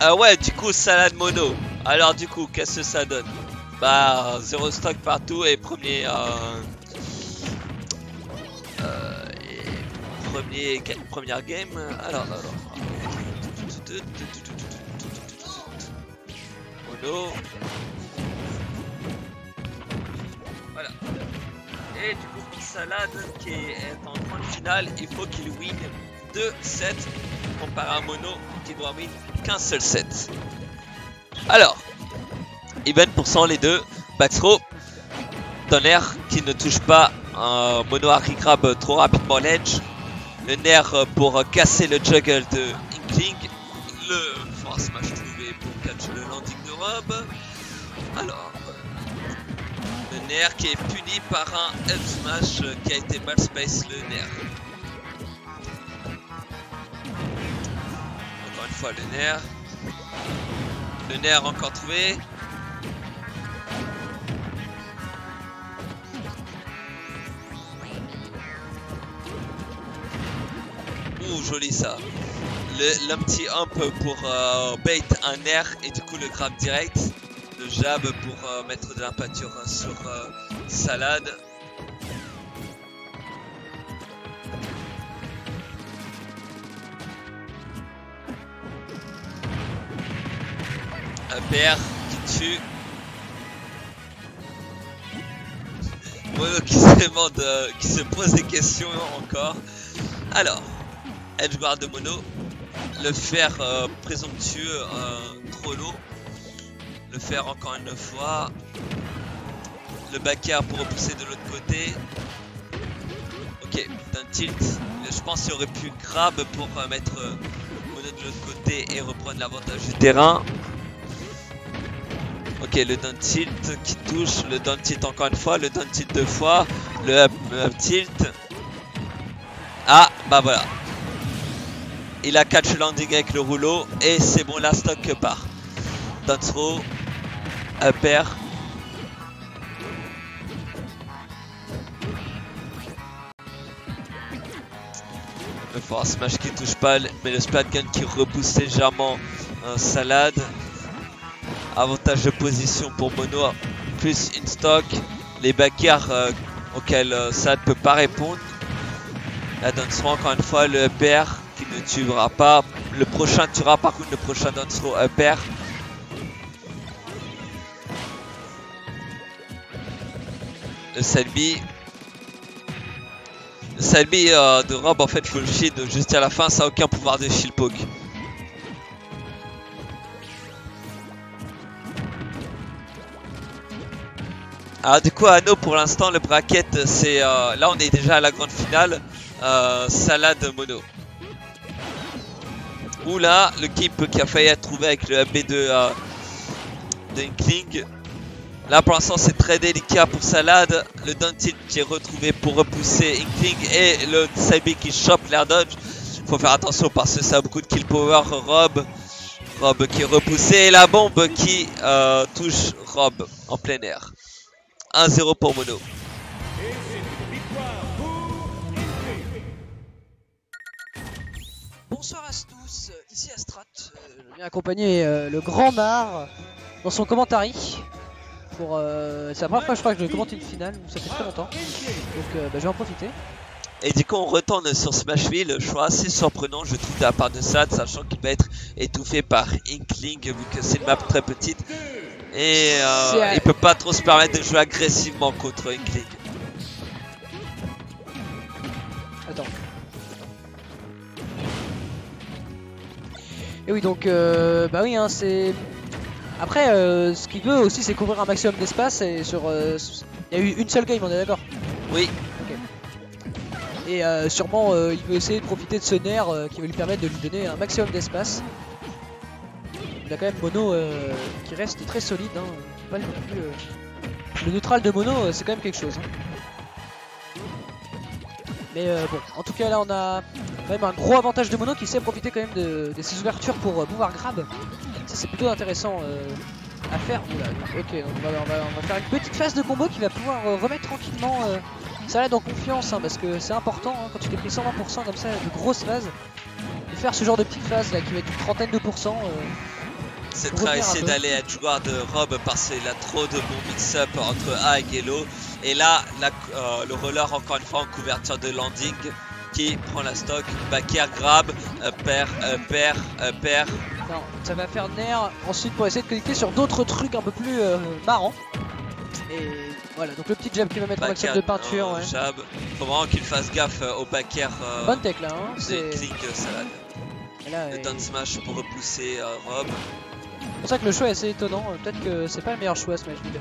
Ah ouais, du coup, salade mono. Alors du coup, qu'est-ce que ça donne? Bah, 0 stock partout et première game. Alors. Mono. Voilà. Et du coup, pour Salade, qui est en grande finale, il faut qu'il win 2 sets comparé à Mono qui doit win qu'un seul set. Alors, event pour 100 les deux. Backthrow, Tonnerre qui ne touche pas un Mono Harry Crab trop rapidement l'edge. Le nerf pour casser le juggle de Inkling. Le force smash trouvé pour catch le landing de Rob. Alors, le nerf qui est puni par un up smash qui a été mal space le nerf. Encore une fois le nerf. Le nerf encore trouvé. Ouh, joli ça. Le petit hump pour bait un nerf et du coup le grab direct. Le jab pour mettre de l'impature sur Salade. Un père qui tue. Mono qui se demande, qui se pose des questions encore. Alors, edge guard de Mono. Le fer présomptueux trop lourd. Le faire encore une fois. Le back air pour repousser de l'autre côté. Ok, d'un tilt. Je pense qu'il aurait pu grab pour mettre Mono de l'autre côté et reprendre l'avantage du terrain. Ok, le down tilt qui touche. Le down tilt encore une fois. Le down tilt deux fois. Le up tilt. Ah, bah voilà. Il a catch landing avec le rouleau. Et c'est bon, la stock part. Down throw. Up air. Le force smash qui touche pas, mais le splat gun qui repousse légèrement un Salade. Avantage de position pour Mono, plus in stock. Les back air auxquels Salade peut pas répondre. La down throw encore une fois, le up air qui ne tuera pas. Le prochain tuera par contre le prochain down throw up air. Le Selby. Le Selby de Rob en fait full shield juste à la fin, ça a aucun pouvoir de shield poke. Alors du coup Anno pour l'instant le bracket c'est là on est déjà à la grande finale. Salade Mono. Oula, le keep qui a failli être trouvé avec le AB de Inkling. Là pour l'instant c'est très délicat pour Salade. Le down tilt qui est retrouvé pour repousser Inkling et le Selby qui chope l'air dodge. Faut faire attention parce que ça a beaucoup de kill power. Rob qui est repoussé et la bombe qui touche Rob en plein air. 1-0 pour Mono. Bonsoir à tous, ici Astrat, je viens accompagner le Grand Mar dans son commentary. C'est la première fois je crois que je commente une finale, ça fait très longtemps, donc je vais en profiter. Et du coup on retourne sur Smashville, choix assez surprenant je trouve de la part de Sad, sachant qu'il va être étouffé par Inkling vu que c'est une map très petite. Et il peut pas trop se permettre de jouer agressivement contre Inkling. Attends. Et oui donc bah oui hein, c'est... Après ce qu'il veut aussi c'est couvrir un maximum d'espace et sur... il y a eu une seule game, on est d'accord? Oui. Okay. Et sûrement il veut essayer de profiter de ce nerf qui va lui permettre de lui donner un maximum d'espace. Il a quand même Mono qui reste très solide, hein. Pas le neutral de Mono c'est quand même quelque chose. Hein. Mais bon, en tout cas là on a quand même un gros avantage de Mono qui sait profiter quand même de ses ouvertures pour pouvoir grab. Ça c'est plutôt intéressant à faire. Oula, ok, donc on va faire une petite phase de combo qui va pouvoir remettre tranquillement Salade en confiance, hein, parce que c'est important hein, quand tu t'es pris 120% comme ça de grosses phases, de faire ce genre de petite phase là qui va être une trentaine de pourcents. C'est très essayer d'aller à Edgeguard Rob parce qu'il a trop de bons mix-up entre Ike et Low. Et là, le roller encore une fois en couverture de landing qui prend la stock. Backer grab, perd. Non, ça va faire Nair ensuite pour essayer de connecter sur d'autres trucs un peu plus marrants. Et voilà, donc le petit jab qui va mettre en action de peinture. Ouais. Jab. Faut vraiment qu'il fasse gaffe au backer. Bonne tech là, hein. C'est click salade. Là, le down smash pour repousser Rob. C'est pour ça que le choix est assez étonnant. Peut-être que c'est pas le meilleur choix Smashville.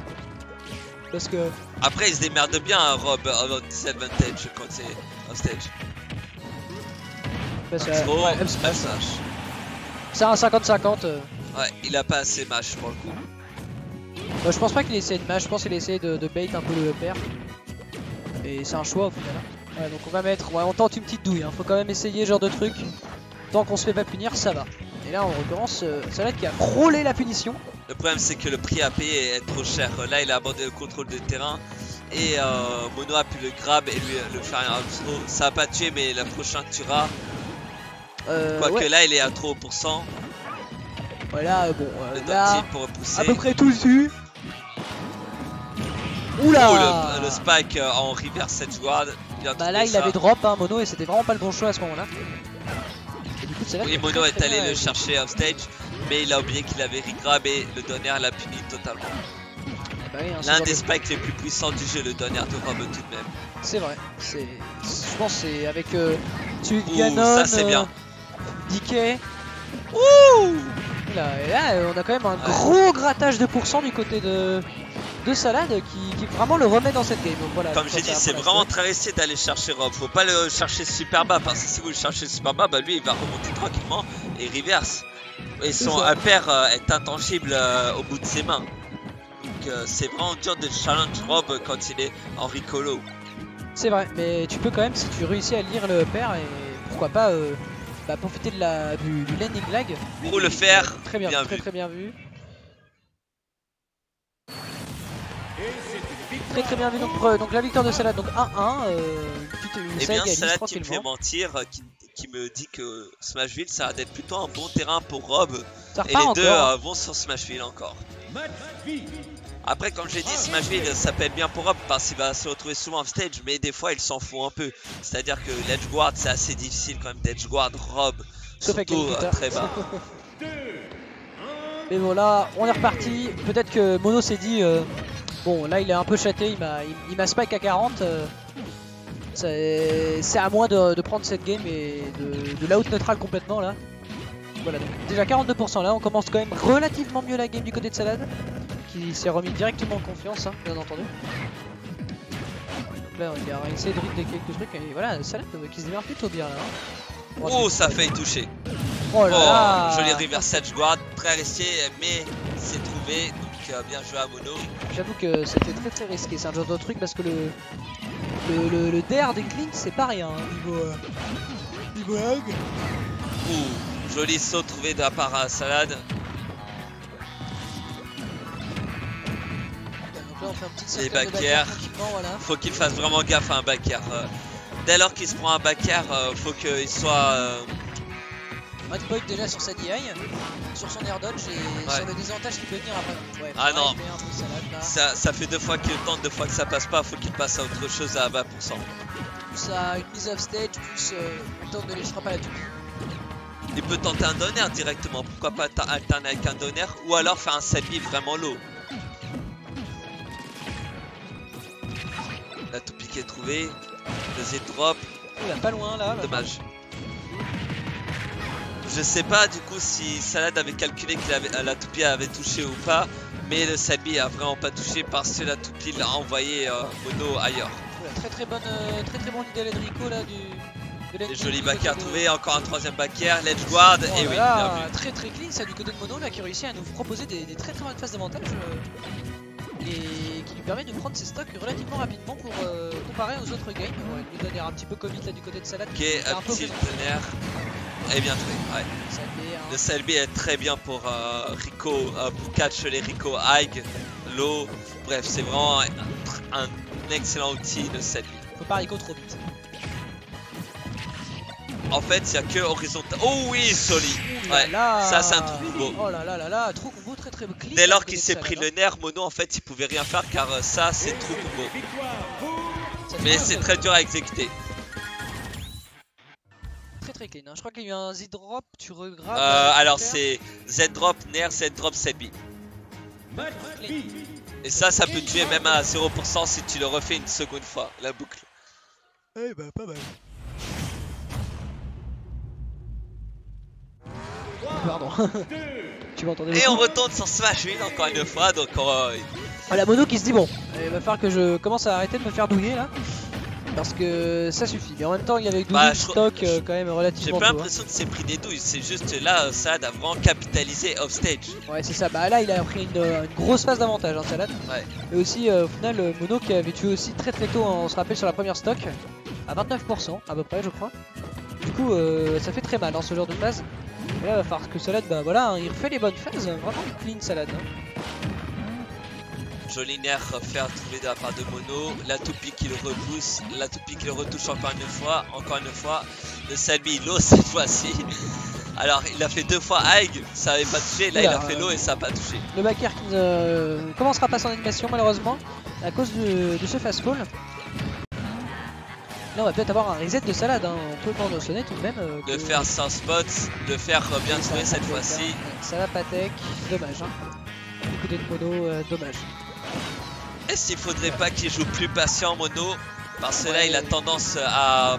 Parce que. Après, il se démerde bien, Rob, en disadvantage quand c'est on stage. Parce que. C'est un 50-50. Ouais, il a pas assez mash pour le coup. Bah, je pense pas qu'il ait essayé de mash, je pense qu'il a essayé de bait un peu le pair. Et c'est un choix au final. Ouais, donc on va mettre. Ouais, on tente une petite douille. Hein. Faut quand même essayer ce genre de truc. Tant qu'on se fait pas punir, ça va. Et là, on recommence. Salade qui a frôlé la punition. Le problème, c'est que le prix à payer est trop cher. Là, il a abandonné le contrôle de terrain. Et Mono a pu le grab et lui le faire un throw. Ça a pas tué, mais le prochain tuera. Quoique ouais. là, il est à trop %. Voilà, bon. Le là, pour repousser. à peu près tout dessus. Oula! Oh, le spike en reverse Edgeguard. Bah là, il avait drop, hein, Mono, et c'était vraiment pas le bon choix à ce moment-là. Oui, Mono est allé le chercher off stage, mais il a oublié qu'il avait regrab et le donner l'a puni totalement. Bah oui, hein, l'un des spikes les plus puissants du jeu, le donner de Rob tout de même. C'est vrai, je pense que c'est avec Ganon, ça c'est bien. DK. Ouh! Et là, on a quand même un gros grattage de pourcent du côté de Salade qui vraiment le remet dans cette game. Donc, voilà, comme j'ai dit, c'est vraiment très risqué d'aller chercher Rob. Faut pas le chercher super bas parce que si vous le cherchez super bas, bah lui il va remonter tranquillement et reverse. Et son impair est intangible au bout de ses mains. Donc c'est vraiment dur de challenge Rob quand il est en Ricolo. C'est vrai, mais tu peux quand même si tu réussis à lire le pair et pourquoi pas profiter de du landing lag. Pour le faire, très bien, très bien vu. Très bien vu, donc la victoire de Salade, donc 1-1. Et bien Salade qui me fait mentir, qui me dit que Smashville ça va être plutôt un bon terrain pour Rob. Et les deux vont sur Smashville encore. Après, comme j'ai dit, Smashville ça peut être bien pour Rob parce qu'il va se retrouver souvent off stage, mais des fois il s'en fout un peu. C'est-à-dire que l'edgeguard c'est assez difficile quand même d'edgeguard Rob, surtout très bas. Mais bon, là on est reparti. Peut-être que Mono s'est dit. Bon, là il est un peu chaté, il m'a spike à 40. C'est à moi de prendre cette game et de la out neutral complètement là. Voilà, donc déjà 42% là, on commence quand même relativement mieux la game du côté de Salade, qui s'est remis directement en confiance, hein, bien entendu. Donc là, il a essayé de rip quelques trucs et voilà, Salade qui se démarre plutôt bien là. Hein. Oh, ça fait toucher. Oh là là. Joli reverse edgeguard, très risqué, mais c'est trouvé. Bien joué à Mono. J'avoue que c'était très risqué, c'est un genre de truc parce que le DR des cleans c'est pas rien hein, niveau lag. Ouh, joli saut trouvé de la part à Salade. Donc là on fait un petit les backers, voilà. Faut qu'il fasse vraiment gaffe à un backer. Dès lors qu'il se prend un backer, faut qu'il soit Matchpoint déjà sur sa DI, sur son air dodge et sur le désavantage qu'il peut venir après. Ouais, ah non, Salade, ça fait 2 fois qu'il tente, 2 fois que ça passe pas, faut qu'il passe à autre chose à 20%. Plus à une mise off stage, plus on tente de les frapper à la toupie. Il peut tenter un donner directement, pourquoi pas alterner avec un donner ou alors faire un selfie vraiment low. La toupie qui est trouvée, deuxième drop. Il est pas loin là. Dommage. Je sais pas du coup si Salade avait calculé que la toupie avait touché ou pas, mais le Selby a vraiment pas touché parce que la toupie l'a envoyé Mono ailleurs. Très bon lead Rico là des jolis backers trouvés, encore un troisième backer, l'edgeguard et oui, bien vu. Très clean ça du côté de Mono là qui réussit à nous proposer des très bonnes phases d'avantage et qui lui permet de prendre ses stocks relativement rapidement pour comparer aux autres games. Ouais, il lui donne un petit peu Covid là du côté de Salade. Ok, un petit tonnerre. Et bien joué, ouais. Le Selby est très bien pour Rico, pour catch les Rico high, low. Bref, c'est vraiment un excellent outil le Selby. Faut pas Rico trop vite. En fait, il n'y a que horizontal. Oh oui, Soli. Ouais, ça c'est un trou combo. Oh là là là là, trou combo très très clean. Dès lors qu'il s'est pris le nerf, Mono en fait il pouvait rien faire car ça c'est trou combo. Mais c'est très dur à exécuter. Très très clean, hein. Je crois qu'il y a eu un Z-drop, tu regrabes. Alors c'est Z-drop, nerf, Z-drop, Z-B. Et ça peut tuer même à 0% si tu le refais une seconde fois, la boucle. Eh bah pas mal. Pardon. Tu m'entendais. Et on retourne sur Smash Win encore une fois, donc la Mono qui se dit bon, il va falloir que je commence à arrêter de me faire douiller là. Parce que ça suffit, mais en même temps il y avait du stock quand même relativement. J'ai pas l'impression que c'est pris des douilles, c'est juste là Salad a vraiment capitalisé offstage. Ouais c'est ça, bah là il a pris une grosse phase d'avantage hein, Salad. Ouais. Et aussi au final Mono qui avait tué aussi très tôt, hein, on se rappelle sur la première stock, à 29% à peu près je crois. Du coup ça fait très mal dans ce genre de phase. Et là il va falloir que Salad, bah voilà, hein, il refait les bonnes phases, vraiment il clean Salad. Hein. Joli nerf faire trouvé de la part de Mono, la toupie qui le repousse, la toupie qui le retouche encore une fois, le Salbi low cette fois-ci. Alors il a fait 2 fois Aig, ça avait pas touché, là il a fait low et ça a pas touché. Le backer qui ne commencera pas son animation malheureusement à cause de ce fast fall. Là on va peut-être avoir un reset de Salad, hein. On peut pas sonner tout de même. De faire sans spot, de faire bien trouver cette fois-ci. Ça va pas tech, dommage. Hein. Du côté de Mono, dommage. Est-ce qu'il faudrait pas qu'il joue plus patient Mono? Parce que là il a tendance à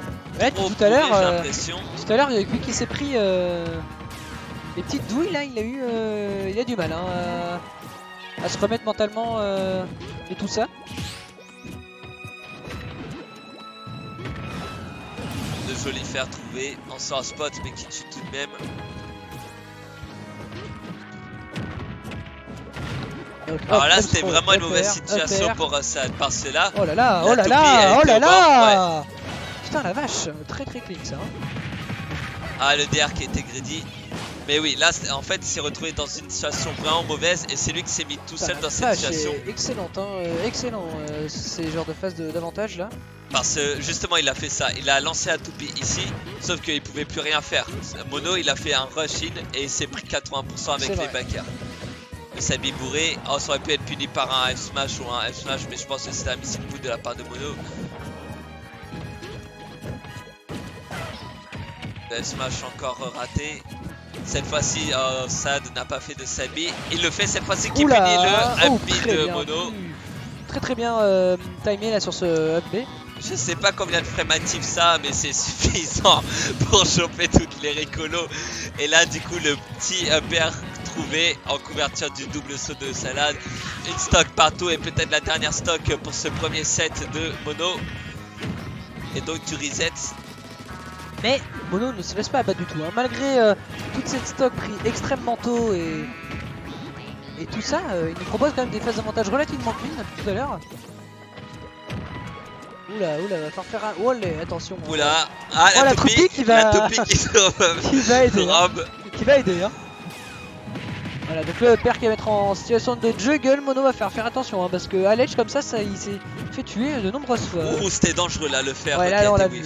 trop tout à l'heure, j'ai l'impression. Tout à l'heure vu qu'il s'est pris les petites douilles là, il a du mal hein, à se remettre mentalement et tout ça. De jolis fers trouvés, en sort spot mais qui tue tout de même. Donc, alors là c'était vraiment une mauvaise situation pour Assad parce que là. Oh là là, oh là là, oh là là. Putain la vache, très très clean ça. Ah le DR qui était greedy. Mais oui là en fait il s'est retrouvé dans une situation vraiment mauvaise et c'est lui qui s'est mis tout seul dans cette situation. Excellent hein, excellent ces genres de phases d'avantage là. Parce que justement il a fait ça, il a lancé la toupie ici, sauf qu'il pouvait plus rien faire. Mono il a fait un rush in et il s'est pris 80% avec les backers. Le Sabi bourré, oh, ça aurait pu être puni par un F smash ou un F smash, mais je pense que c'était un missile coup de la part de Mono. Le F smash encore raté. Cette fois-ci, Sad n'a pas fait de Sabi. Il le fait cette fois-ci qui punit le up B de Mono. Très très bien timé là sur ce up B. Je sais pas combien de frames actifs ça, mais c'est suffisant pour choper toutes les récolos. Et là, du coup, le petit upper trouvé en couverture du double saut de Salad. Une stock partout et peut-être la dernière stock pour ce premier set de Mono. Et donc du reset. Mais Mono ne se laisse pas abattre du tout. Hein. Malgré toute cette stock pris extrêmement tôt et tout ça, il nous propose quand même des phases d'avantage relativement clean depuis tout à l'heure. Oula, va falloir faire un. Oh les, attention. Oula, ah, la toupie qui va. La toupie qui va aider. Hein. Qui va aider. Hein. Voilà, donc le père qui va mettre en situation de juggle, Mono va faire attention hein, parce que à l'edge comme ça, il s'est fait tuer de nombreuses fois. Ouh, c'était dangereux là, le fer. Ouais, là on l'a vu.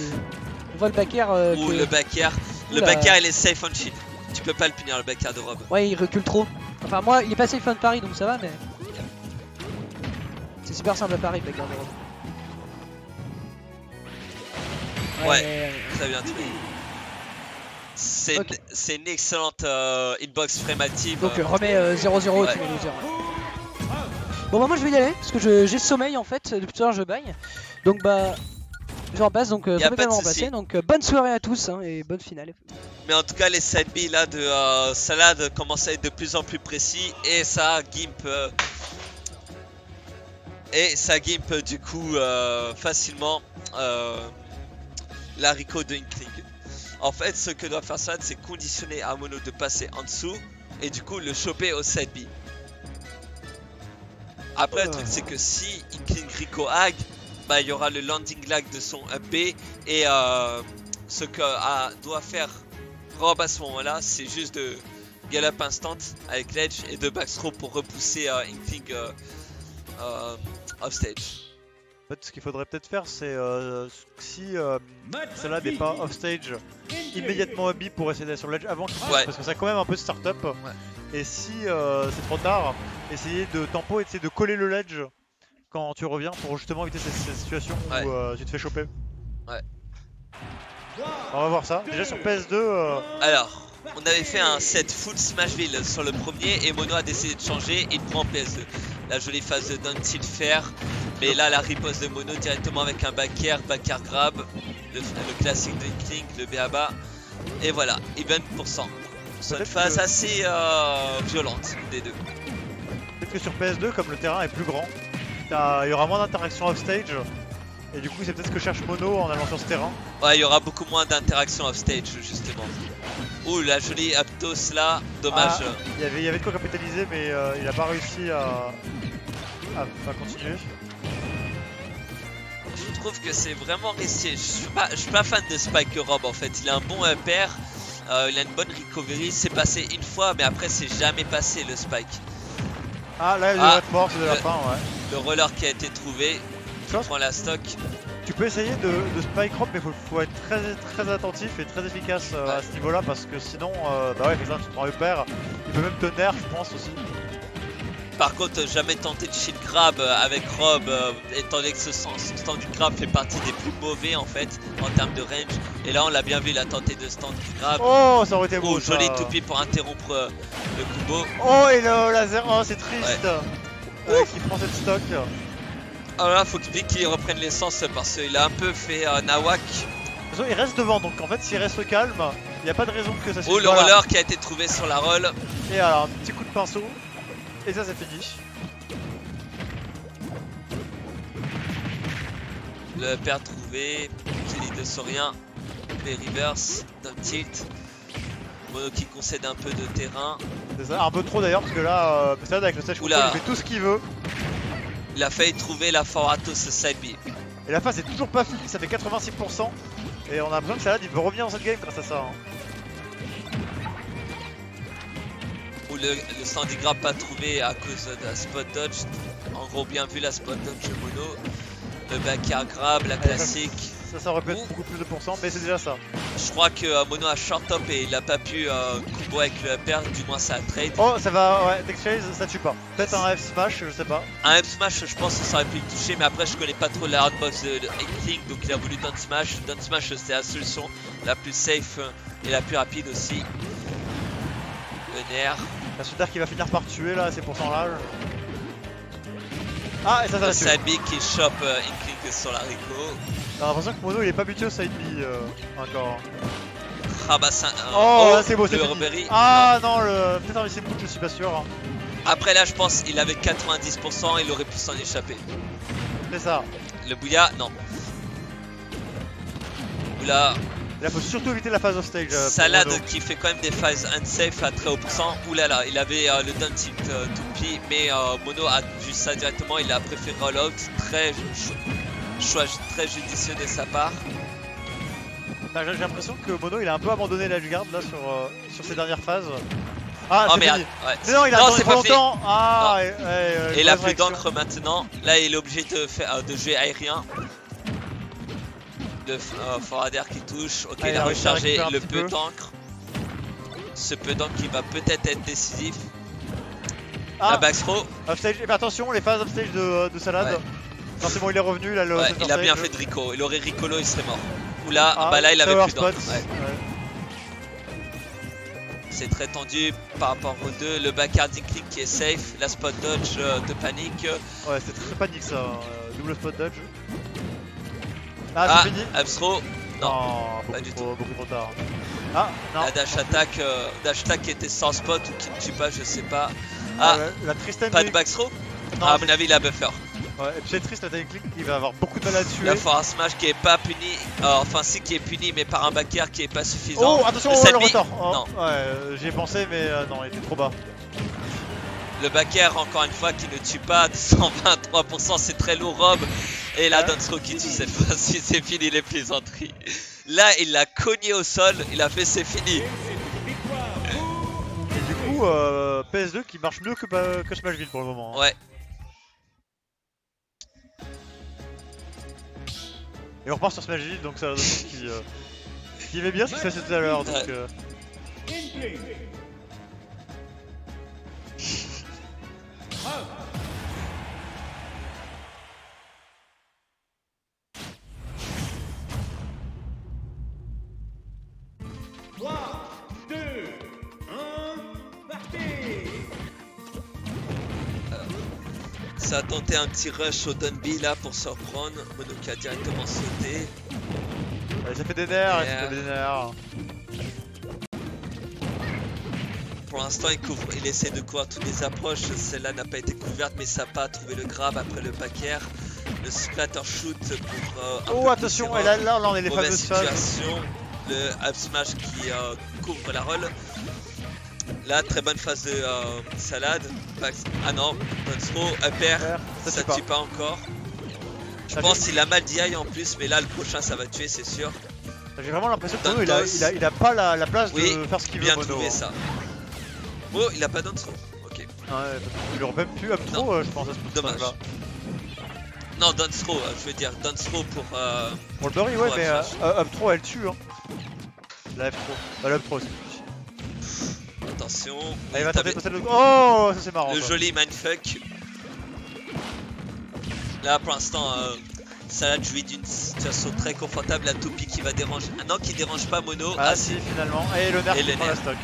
On voit le backer. Ouh, le backer. Le backer il est safe on shield. Tu peux pas le punir le backer de Rob. Ouais, il recule trop. Enfin, moi, il est pas safe on Paris donc ça va, mais. C'est super simple à Paris, le backer de Rob. Ouais, très bien tué. C'est une excellente hitbox frémative. Donc remets 0-0 tu mets loser. Bon bah moi je vais y aller parce que j'ai le sommeil en fait, depuis tout à l'heure je baille. Donc bah je remplace donc complètement remplacé. Donc bonne soirée à tous hein, et bonne finale. Mais en tout cas les side B là de Salad commencent à être de plus en plus précis et ça gimp du coup facilement la Rico de Inkling. En fait, ce que doit faire Salad, c'est conditionner à Mono de passer en dessous et du coup le choper au side B. Après, le truc, c'est que si Inkling Rico Hag, bah il y aura le landing lag de son up B et ce que doit faire Rob à ce moment-là, c'est juste de gallop instant avec l'edge et de backstroke pour repousser Inkling offstage. fait, ce qu'il faudrait peut-être faire, c'est si Salad n'est pas off-stage, immédiatement Obi pour essayer d'aller sur le ledge avant qu'il Ouais. parce que ça a quand même un peu de start-up. Et si c'est trop tard, essayer de tempo et essayer de coller le ledge quand tu reviens pour justement éviter ces situations où tu te fais choper. Ouais. On va voir ça. Déjà sur PS2. Alors, on avait fait un set full Smashville sur le premier et Mono a décidé de changer et il prend PS2. La jolie phase de down tilt faire, mais là la riposte de Mono directement avec un back air grab, le classique de King, le BABA, et voilà, even %. C'est une phase assez violente des deux. Peut-être que sur PS2, comme le terrain est plus grand, il y aura moins d'interactions off-stage. Et du coup, c'est peut-être ce que cherche Mono en allant sur ce terrain. Ouais, il y aura beaucoup moins d'interactions off-stage justement. Ouh, la jolie Aptos là, dommage. Ah, il y avait de quoi capitaliser, mais il a pas réussi à continuer. Je trouve que c'est vraiment risqué. Je suis pas fan de Spike Rob en fait. Il a un bon impair, il a une bonne recovery. C'est passé une fois, mais après c'est jamais passé le Spike. Ah, là il y a de force de la fin, ouais. Le roller qui a été trouvé, qui prend la stock. Tu peux essayer de Spike Rob, mais faut être très attentif et très efficace à ce niveau-là parce que sinon, bah ouais, exemple, tu te prends le père. Il peut même te nerf, je pense aussi. Par contre, jamais tenter de shield grab avec Rob, étant donné que ce stand du grab fait partie des plus mauvais en fait en termes de range. Et là, on l'a bien vu, il a tenté de stand du grab. Oh, ça aurait été beau. Oh, joli toupie pour interrompre le combo. Oh, et le laser, oh, c'est triste. Qui prend cette stock. Alors là, faut que Vicky reprenne l'essence parce qu'il a un peu fait Nawak. De toute façon, il reste devant, donc en fait, s'il reste calme, il n'y a pas de raison que ça se Oh, le roller qui a été trouvé sur la roll. Et alors, un petit coup de pinceau. Et ça, c'est fini. Le père trouvé, Kelly de Saurien, les reverse, d'un tilt. Mono qui concède un peu de terrain. C'est ça, un peu trop d'ailleurs, parce que là, Salad avec le stage control, il fait tout ce qu'il veut. Il a failli trouver la Foratos side B. Et la phase est toujours pas finie, ça fait 86%. Et on a l'impression que Salad il veut revenir dans cette game grâce à ça. Ou le standing grab pas trouvé à cause de la spot dodge. En gros, bien vu la spot dodge de Mono. Le back air grab, la classique. Ça aurait pu être beaucoup plus de pourcents, mais c'est déjà ça. Je crois que Mono a short top et il a pas pu combo avec le upper, du moins ça a trade. Oh, ça va, ouais, Textchase ça tue pas. Peut-être un F smash, je sais pas. Un F smash, je pense que ça aurait pu le toucher, mais après je connais pas trop la hardbox de King, donc il a voulu down smash. Down smash, c'était la solution la plus safe et la plus rapide aussi. Le nerf. La Sudar qui va finir par tuer là, c'est pour son large. Ah, et ça Le tue. side B qui chope Inkling sur la Rico. J'ai l'impression que Mono il est pas habitué au side B encore. Ah bah ça. Oh, là c'est beau, c'est le fini. Robbery. Ah non, peut-être un missile boot, je suis pas sûr. Hein. Après là, je pense qu'il avait 90%, il aurait pu s'en échapper. C'est ça. Le Bouya, non. Oula. Là, faut surtout éviter la phase off stage. Salad qui fait quand même des phases unsafe à très haut pourcent. Oulala, il avait le down tilt toupie, mais Mono a vu ça directement. Il a préféré roll out. Choix très judicieux de sa part. J'ai l'impression que Mono il a un peu abandonné l'edge guard là sur ses dernières phases. Ah, oh c'est merde. fini. Ouais. Mais non, il a attendu trop longtemps. Ah, et il a plus d'encre maintenant. Là, il est obligé de jouer aérien. Le forward air qui touche. Ok, il a rechargé le peu d'encre. Ce peu d'encre qui va peut-être être décisif. La backthrow. Offstage. Mais attention, les phases offstage de Salad. Ouais. Non, c'est bon, il est revenu. Là, il a bien fait de Rico. Il aurait Ricolo, il serait mort. Oula, bah là, il avait plus d'encre. Ouais. C'est très tendu par rapport aux deux. Le backhanding click qui est safe. La spot dodge de panique. Ouais, c'est très panique ça. Double spot dodge. Ah, c'est fini. Abstro. Non, pas du tout. Beaucoup trop tard. Ah, non. La dash attack qui était sans spot ou qui ne tue pas, je sais pas. La Tristan. Pas de backthrow. Non, à mon avis, il a buffer. Ouais, et puis c'est triste, la Time Click qui va avoir beaucoup de mal à tuer. La force smash qui est pas puni, enfin si qui est puni mais par un back air qui est pas suffisant. Oh attention, le retard. Non. Ouais, j'y ai pensé mais non, il était trop bas. Le back air encore une fois qui ne tue pas, 123%, c'est très lourd Rob. Et la Dunstrow qui tue cette fois-ci, c'est fini les plaisanteries. Là il l'a cogné au sol, il a fait c'est fini. Et du coup PS2 qui marche mieux que Smashville pour le moment. Ouais. Et on repart sur Smashville, donc c'est un qui aimait bien ce qui se passait tout à l'heure. Donc, Ça a tenté un petit rush au Dunby là pour se reprendre. Mono qui a directement sauté. Ouais, ça fait des nerfs, ça fait des nerfs. Pour l'instant, il essaie de couvrir toutes les approches. Celle-là n'a pas été couverte, mais ça n'a pas trouvé le grab après le backer. Le splatter shoot pour. Oh, attention, et là, on est les fameuses phases. Le up smash qui couvre la roll. Là, très bonne phase de salade. Ah non, throw, upper, ça tue pas encore. Je pense qu'il a mal d'IA en plus, mais là, le prochain, ça va tuer, c'est sûr. J'ai vraiment l'impression que Mono, il a pas la place de faire ce qu'il veut. Bien trouvé ça. Oh, il a pas down throw. Ok. Ouais, il aurait même pu up throw, je pense, à ce dommage. là. Non, down throw, je veux dire down throw pour. Pour le Burry, ouais, mais up throw, elle tue. Hein. La F throw. La up throw, attention. Il va tenter de... Oh, ça c'est marrant. Le joli mindfuck. Là, pour l'instant, Salade jouit d'une situation très confortable. La toupie qui va déranger. Ah non, qui dérange pas Mono. Ah si, finalement. Et le nerf qui prend la stock.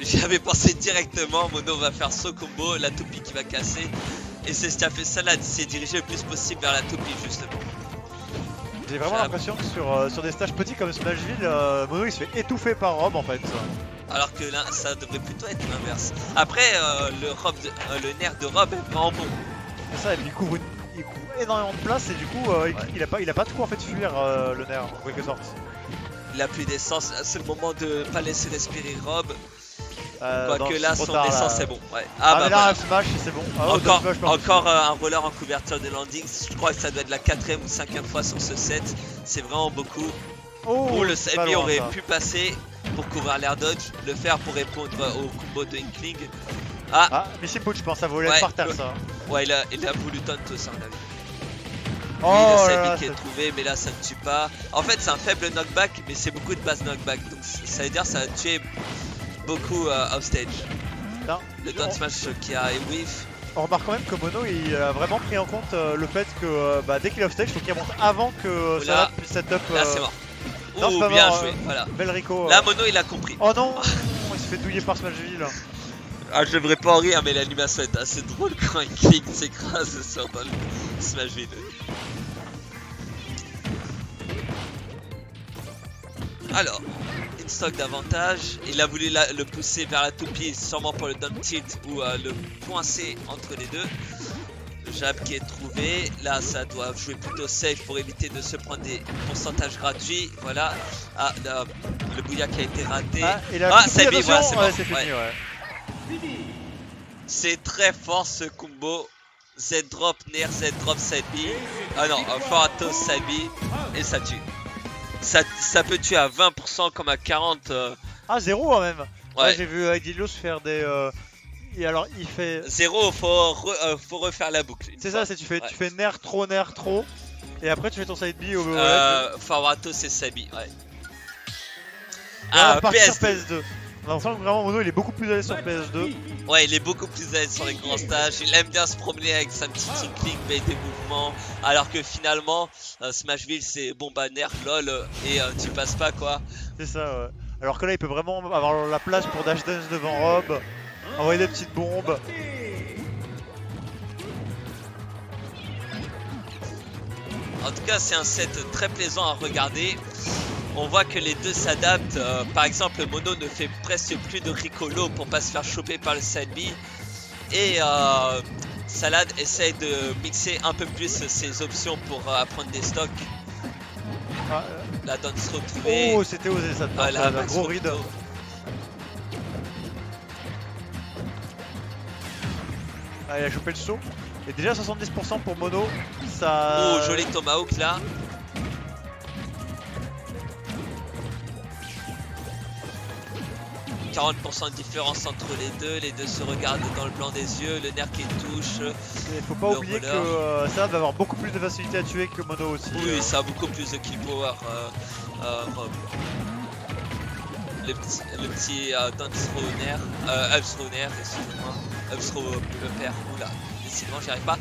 J'y avais pensé directement. Mono va faire son combo. La toupie qui va casser. Et c'est ce qu'a fait Salade. Il s'est dirigé le plus possible vers la toupie, justement. J'ai vraiment l'impression que sur des stages petits comme Smashville, Mono il se fait étouffer par Rob en fait. Alors que là, ça devrait plutôt être l'inverse. Après, le nerf de Rob est vraiment bon. C'est ça, et puis il couvre énormément de place et du coup, il a pas de quoi en fait fuir le nerf en quelque sorte. Il a plus d'essence, c'est le moment de pas laisser respirer Rob. Quoique là, son essence est bon. Ouais. Ah, mais là, un smash, c'est bon. Encore un roller en couverture de landing. Je crois que ça doit être la 4ème ou 5ème fois sur ce set. C'est vraiment beaucoup. Oh, le Sabi aurait pu passer pour couvrir l'air dodge, le faire pour répondre au combo de Inkling. Ah, mais c'est beau, je pense, ça volait par terre ça. Ouais, il a voulu taunt ça, on a vu. Oh, le Sabi qui est trouvé, mais là ça ne tue pas. En fait, c'est un faible knockback, mais c'est beaucoup de base knockback. Donc ça veut dire que ça a tué beaucoup offstage. Le down smash qui a whiff. On remarque quand même que Mono il a vraiment pris en compte le fait que dès qu'il est offstage, il faut qu'il remonte avant que ça puisse setup. Là c'est mort. Non, oh, pas bien mort, joué, voilà. Bel Rico. Là Mono il a compris. Oh non, il se fait douiller par Smashville. Ah, je devrais pas en rire, mais l'animation est assez drôle quand Inkling s'écrase sur le Smashville. Alors, une stock d'avantage. Il a voulu le pousser vers la toupie, sûrement pour le down tilt ou le coincer entre les deux. Le jab qui est trouvé. Là, ça doit jouer plutôt safe pour éviter de se prendre des pourcentages gratuits. Voilà. Ah, le bouillard qui a été raté. C'est bien, voilà, c'est bon. C'est fini, ouais. C'est très fort ce combo. Z drop, Nair, Z drop, Sabi. Ah non, Forato, Sabi. Et ça tue. Ça peut tuer à 20% comme à 40%. Ah, 0 même. Ouais. J'ai vu Aguilios faire des. Et alors il fait. 0, faut refaire la boucle. C'est ça, tu fais Nair trop. Et après tu fais ton side B au Forato, c'est Sabi, ouais. Ah, PS2. On sent que vraiment Mono il est beaucoup plus à l'aise sur PS2. Ouais, il est beaucoup plus à l'aise sur les grands stages. Il aime bien se promener avec sa petite Inkling, bait des mouvements. Alors que finalement, Smashville c'est bon bah nerf, lol, et tu passes pas quoi. C'est ça, ouais. Alors que là il peut vraiment avoir la place pour dash dance devant Rob, envoyer des petites bombes. En tout cas, c'est un set très plaisant à regarder. On voit que les deux s'adaptent. Par exemple, Mono ne fait presque plus de Ricolo pour pas se faire choper par le side B. Et Salade essaye de mixer un peu plus ses options pour apprendre des stocks. La down throw trouvée. Oh, c'était osé ça. Voilà, un gros read. Ah, il a chopé le saut. Et déjà 70% pour Mono. Ça... Oh, joli Tomahawk là. 40% de différence entre les deux se regardent dans le blanc des yeux, le nerf qui touche. Il faut pas oublier que ça va avoir beaucoup plus de facilité à tuer que Mono aussi. Oui, ça a beaucoup plus de kill power. Le petit down throw nerf, up throw nerf, excusez-moi, up throw le père, oula, décidément j'y arrive pas.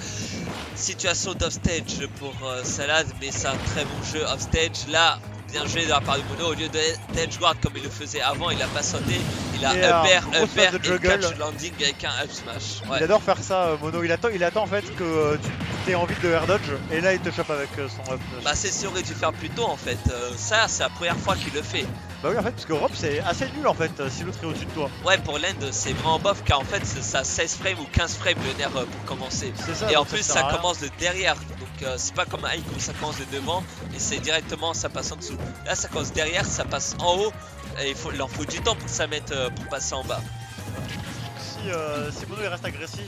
Situation d'offstage pour Salad, mais c'est un très bon jeu offstage. Là, bien joué de la part de Mono, au lieu d'edge guard comme il le faisait avant, il a pas sauté, il a upper et catch landing avec un up smash. Ouais. Il adore faire ça, Mono, il attend en fait que tu aies envie de air dodge et là il te chope avec son up. Bah c'est ce qu'il aurait dû faire plus tôt en fait, ça c'est la première fois qu'il le fait. Bah oui en fait parce que Rob c'est assez nul en fait si l'autre est au-dessus de toi. Ouais pour l'end c'est vraiment bof car en fait ça 16 frames ou 15 frames le nerf pour commencer. Ça, et en plus ça commence de derrière, donc c'est pas comme Ike où ça commence de devant et c'est directement ça passe en dessous. Là ça commence derrière, ça passe en haut et il en faut du temps pour ça mettre pour passer en bas. Si Mono il reste agressif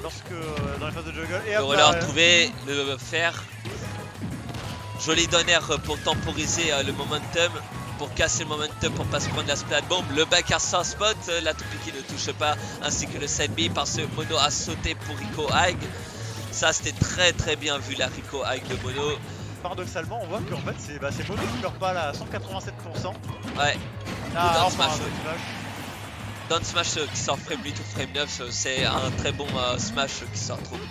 dans les phases de juggle et le roller retrouvé, le faire. Joli donner pour temporiser le momentum, pour casser le momentum, pour pas se prendre la splat bomb. Le back air sans spot, la toupie qui ne touche pas, ainsi que le side B parce que Mono a sauté pour Rico Hag. Ça c'était très bien vu la Rico Hag de Mono. Paradoxalement on voit qu'en fait c'est Mono qui meurt pas là à 187%. Ouais. Down smash. Down smash qui sort frame 8 ou frame 9, c'est un très bon smash qui sort trop vite.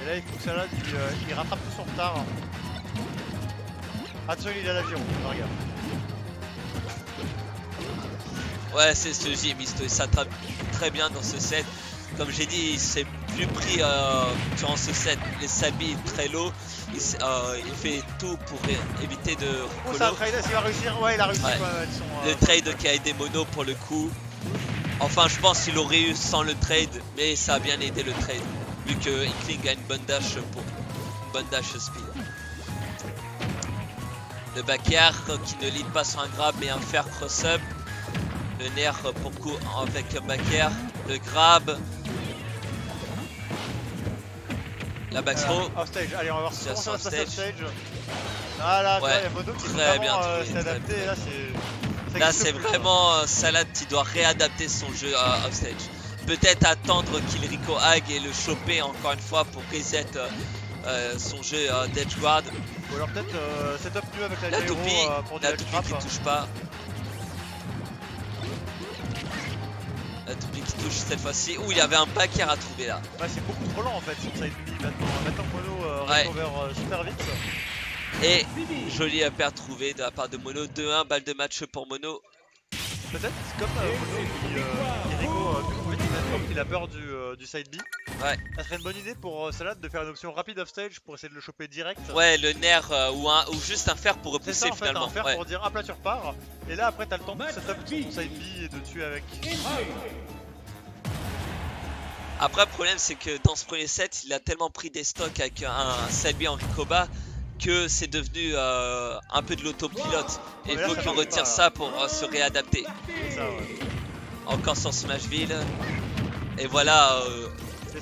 Et là il faut que Salad il rattrape tout son retard. Attention il est à l'avion, regarde. Ouais c'est ce J Misto, il s'attrape très bien dans ce set. Comme j'ai dit, il s'est plus pris durant ce set, les sabi très low. Il fait tout pour éviter de recolo. Ça trade, il va réussir, ouais il a réussi ouais. Le trade qui a aidé Mono pour le coup. Enfin je pense qu'il aurait eu sans le trade, mais ça a bien aidé le trade. Vu que Inkling a une bonne dash speed. Le back air qui ne lead pas sur un grab mais un fair cross up. Le nerf pour coup avec le back air. Le grab. La back throw. Offstage, allez on va voir comment ça se passe offstage. Ah là, ouais, il y a Mono qui très bien s'est adapté. Là c'est vraiment Salad qui doit réadapter son jeu à offstage. Peut-être attendre qu'il Rico Hag et le choper encore une fois pour reset son jeu d'edge guard. Ou alors peut-être setup mieux avec la toupie, pour la toupie qui touche pas. La toupie qui touche cette fois-ci. Ouh, il y avait un back air à trouver là. Ouais, c'est beaucoup trop lent en fait sur side B maintenant Mono recover super vite. Et joli upper trouvé de la part de Mono. 2-1, balle de match pour Mono. Peut-être comme Mono qui Rico plus vite, comme il a peur du side B. Ouais. Ça serait une bonne idée pour Salad de faire une option rapide offstage pour essayer de le choper direct. Ouais, le nerf ou juste un fer pour repousser ça, en finalement. Fait, un fer pour dire hop là tu repars. Et là après t'as le temps de setup ton side B et de tuer avec. Après le problème c'est que dans ce premier set il a tellement pris des stocks avec un side B en Rikoba que c'est devenu un peu de l'autopilote. Et il faut qu'il retire ça pour se réadapter. Ça, ouais. Encore sur Smashville. Et voilà,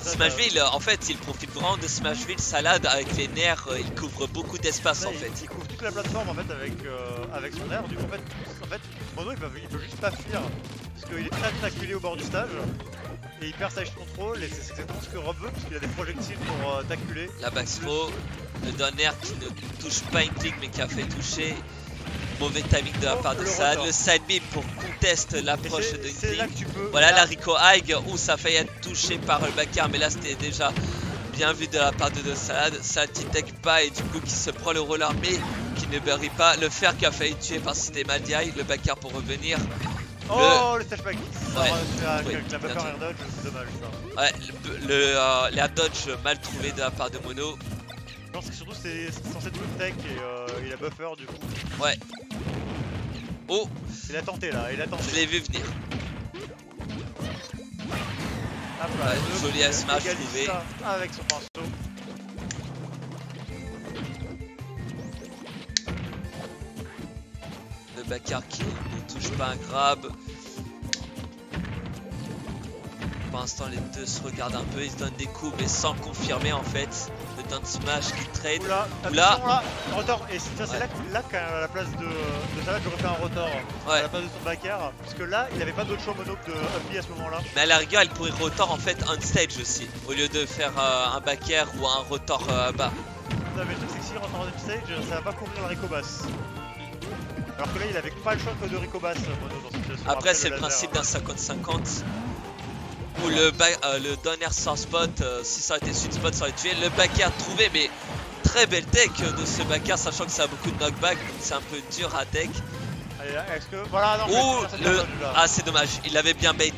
Smashville, en fait, il profite vraiment de Smashville. Salad avec les nerfs, il couvre beaucoup d'espace en fait. Il couvre toute la plateforme en fait avec son nerf. Du coup, en fait Mono il peut juste pas fuir parce qu'il est très vite acculé au bord du stage. Et il perd sa edge control et c'est exactement ce que Rob veut parce qu'il a des projectiles pour t'acculer. La back throw, le donner qui ne touche pas Inkling mais qui a fait toucher. Mauvais timing de la part de Salad. Le side B pour contest l'approche de Inkling. Voilà la Rico Hag où ça a failli être touché par le back air mais là c'était déjà bien vu de la part de Salad. Salad qui tech pas et du coup qui se prend le roller mais qui ne bury pas. Le fer qui a failli tuer par c'était Maldiaï. Le back air pour revenir. Le stage back avec la buffer air dodge, c'est dommage ça. Ouais, l'air dodge mal trouvé de la part de Mono. Je pense que surtout c'est censé être une tech et il a buffer du coup. Ouais. Oh, il a tenté là, il a tenté. Je l'ai vu venir. Joli smash trouvé. Avec son pinceau. Le back air qui ne touche pas un grab. Pour l'instant, les deux se regardent un peu, ils se donnent des coups, mais sans confirmer en fait. Le down smash qui trade. Oula, Oula. attention là, rotor. Et c'est là qu'à la place de Salade, j'aurais fait un rotor. Ouais. À la place de son back air. Parce que là, il avait pas d'autre choix mono que de up B à ce moment-là. Mais à la rigueur, il pourrait rotor en fait on stage aussi, au lieu de faire un back air ou un rotor bas. Non, mais le truc, c'est que s'il rentre en up stage, ça va pas couvrir la Ricobass. Alors que là, il avait pas le choix que de Ricobass mono dans cette situation. Après, c'est le laser. principe d'un 50-50. Où le down air sans spot, si ça aurait été sweet spot, ça aurait tué. Le back air trouvé, mais très belle tech de ce back air, sachant que ça a beaucoup de knockback, donc c'est un peu dur à tech. Allez, là, est-ce que. Voilà, non, Ouh, mais ça, ah, c'est dommage, il avait bien bait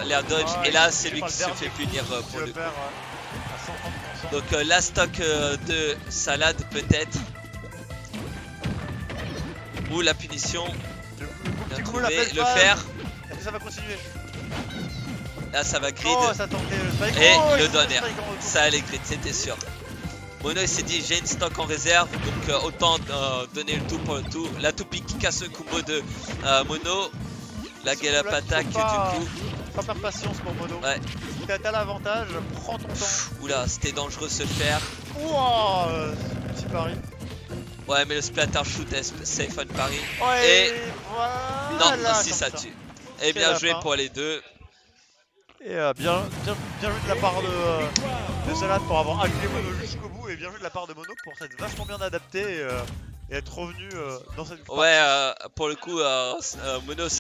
l'air dodge, Ah, et là, il c'est lui prend qui le se dernier fait punir coup, pour il le coup. perd, à 130%. Donc, la stock de Salade, peut-être. Ou la punition, Le bien petit coup, trouvé, la belle le phase. fer. Est-ce que ça va continuer? Là, ça va grid. Oh, ça tentait le spike. Et Oh, le il down fait air. spike en retour. Ça allait grid, c'était sûr. Mono il s'est dit j'ai une stock en réserve, donc autant donner le tout pour le tout. La toupie qui casse le combo de Mono. La Surtout gallop là, attaque du faut pas- coup. Pas perdre patience pour Mono. Ouais. T'as l'avantage, prends ton temps. Oula, c'était dangereux ce fer. Ouah, petit pari. Ouais, mais le splatter shoot est safe on pari. Ouais, Et voilà. non, si comme ça tue. Et bien la joué fin. pour les deux. Et bien joué de la part de Salade pour avoir acculé Mono jusqu'au bout. Et bien joué de la part de Mono pour s'être vachement bien adapté et être revenu dans cette partie. Ouais, pour le coup, Mono